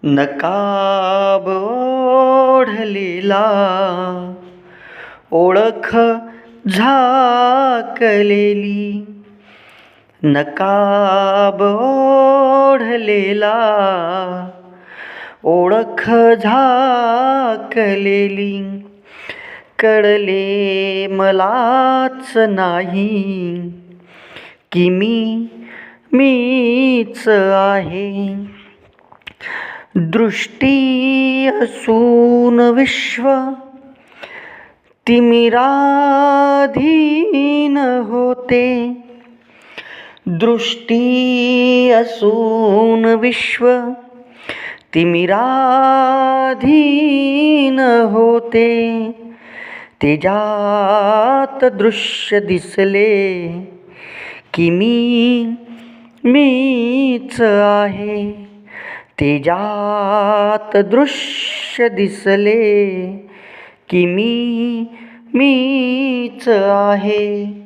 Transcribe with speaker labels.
Speaker 1: नकाब ओढलेला ओळख झाकलेली, नकाब ओढलेला ओळख झाकलेली, कळले मलाच नाही की मीच आहे. दृष्टी असून विश्व तिमिराधीन होते, दृष्टी असून विश्व तिमिराधीन होते. तेजात दृश्य दिसले की मीच आहे. तेजात दृश्य दिसले की मीच आहे.